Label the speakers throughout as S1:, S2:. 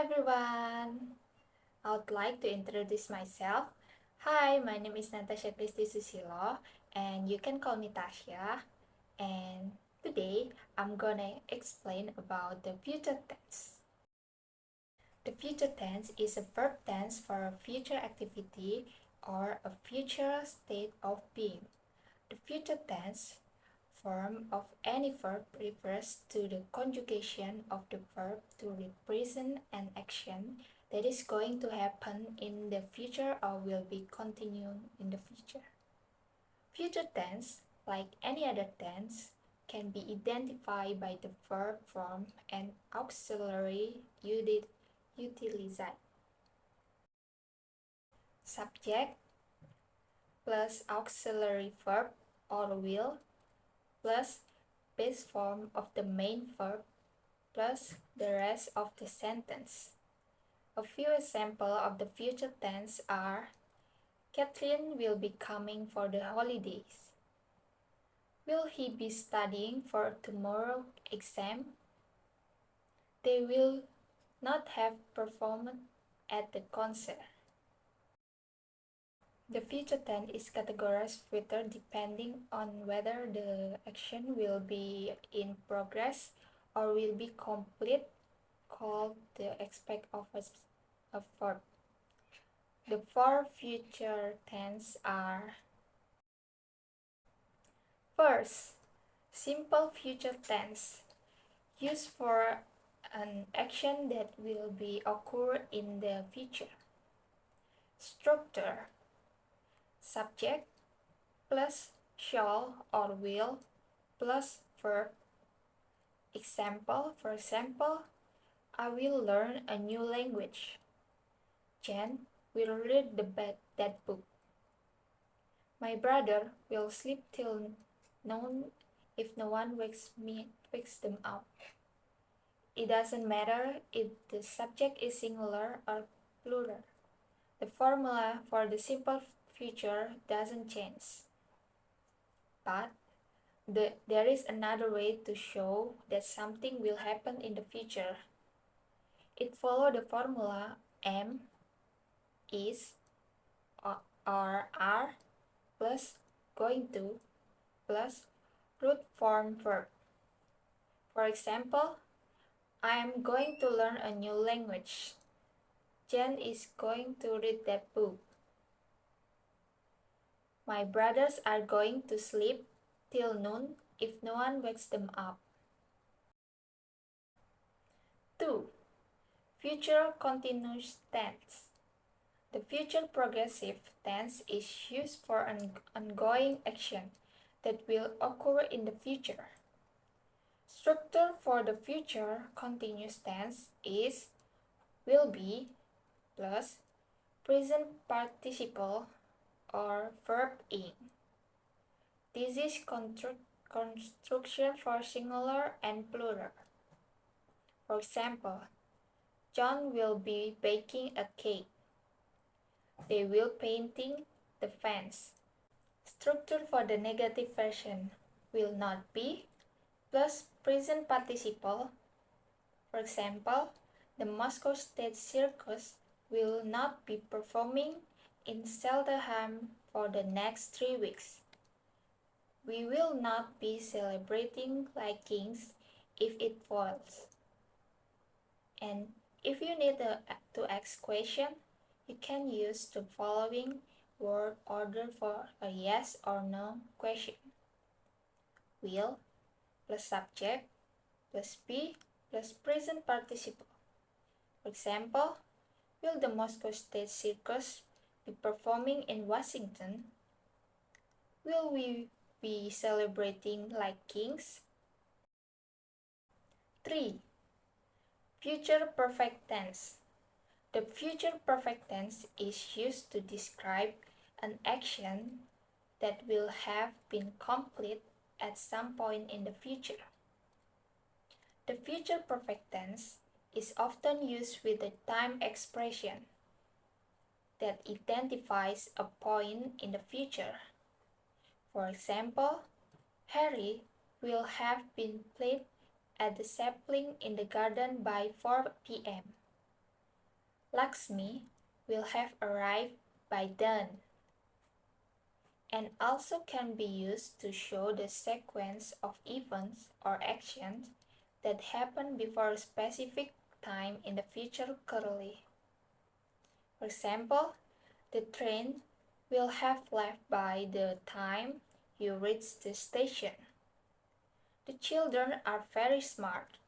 S1: everyone! I would like to introduce myself. Hi, my name is Natasya Christie Susilo, and you can call me Tasya. And today I'm gonna explain about the future tense. The future tense is a verb tense for a future activity or a future state of being. The future tense form of any verb refers to the conjugation of the verb to represent an action that is going to happen in the future or will be continued in the future. Future tense, like any other tense, can be identified by the verb form and auxiliary utilized. Subject plus auxiliary verb or will plus base form of the main verb plus the rest of the sentence. A few examples of the future tense are: Catherine will be coming for the holidays. Will he be studying for tomorrow's exam? They will not have performed at the concert. The future tense is categorized further depending on whether the action will be in progress or will be complete, called the aspect of a verb. The four future tense are: first, simple future tense, used for an action that will be occur in the future. Structure: subject plus shall or will plus verb. Example: for example, I will learn a new language. Jen will read that book. My brother will sleep till noon if no one wakes them up. It doesn't matter if the subject is singular or plural. The formula for the simple future doesn't change. But there is another way to show that something will happen in the future. It follows the formula am, is, or are plus going to plus root form verb. For example, I am going to learn a new language. Jen is going to read that book. My brothers are going to sleep till noon if no one wakes them up. 2. Future continuous tense. The future progressive tense is used for an ongoing action that will occur in the future. Structure for the future continuous tense is will be plus present participle or verb ing. This is construction for singular and plural. For example, John will be baking a cake. They will painting the fence. Structure for the negative version will not be plus present participle. For example, the Moscow State Circus will not be performing in Cheltenham for the next 3 weeks. We will not be celebrating like kings if it fails. And if you need to ask question, you can use the following word order for a yes or no question. Will plus subject plus be plus present participle. For example, will the Moscow State Circus be performing in Washington? Will we be celebrating like kings? 3. Future perfect tense. The future perfect tense is used to describe an action that will have been complete at some point in the future. The future perfect tense is often used with a time expression that identifies a point in the future. For example, Harry will have been played at the sapling in the garden by 4 p.m. Lakshmi will have arrived by then, and also can be used to show the sequence of events or actions that happen before a specific time in the future clearly. For example, the train will have left by the time you reach the station. The children are very smart.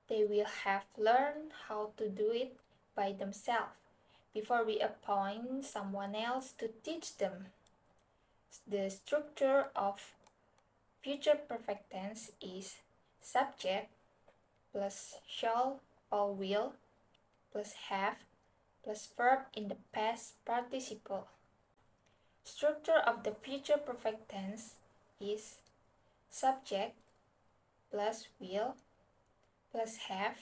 S1: They will have learned how to do it by themselves before we appoint someone else to teach them. The structure of future perfect tense is subject plus shall or will plus have plus verb in the past participle. Structure of the future perfect tense is subject plus will plus have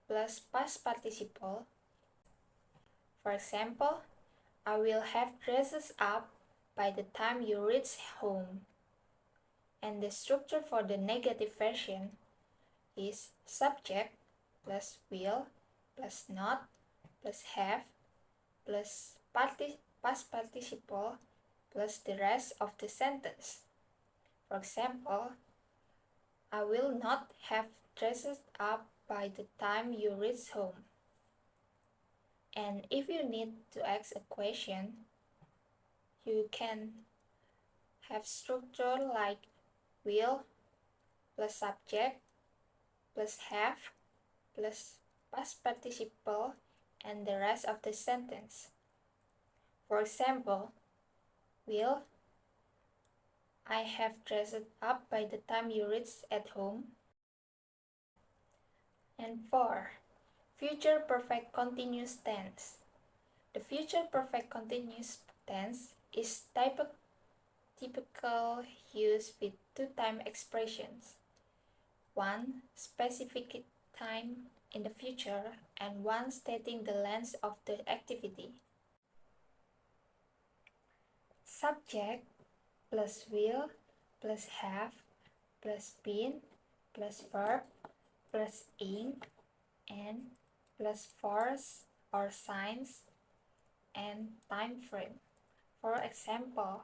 S1: plus past participle. For example, I will have dresses up by the time you reach home. And the structure for the negative version is subject plus will plus not plus have plus past participle plus the rest of the sentence. For example, I will not have dresses up by the time you reach home. And if you need to ask a question, you can have structure like will plus subject plus have plus past participle and the rest of the sentence. For example, will I have dressed up by the time you reach at home? And 4. Future perfect continuous tense. The future perfect continuous tense is typical use with two-time expressions. One specific time in the future and one stating the length of the activity. Subject plus will plus have plus been plus verb plus ing and plus force or signs and time frame. For example,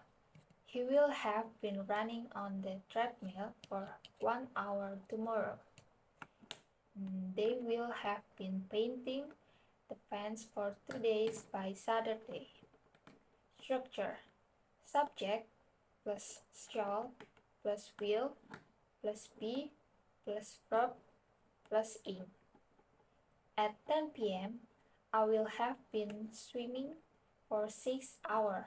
S1: he will have been running on the treadmill for 1 hour tomorrow. They will have been painting the fence for 2 days by Saturday. Structure: subject plus shall plus will plus be plus verb plus ing. At 10 p.m., I will have been swimming for 6 hours,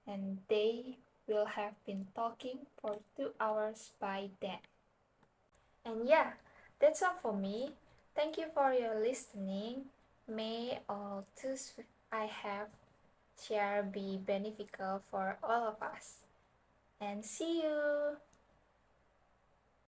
S1: and they will have been talking for 2 hours by then. And yeah, that's all for me. Thank you for your listening. May all tools I have shared be beneficial for all of us. And see you!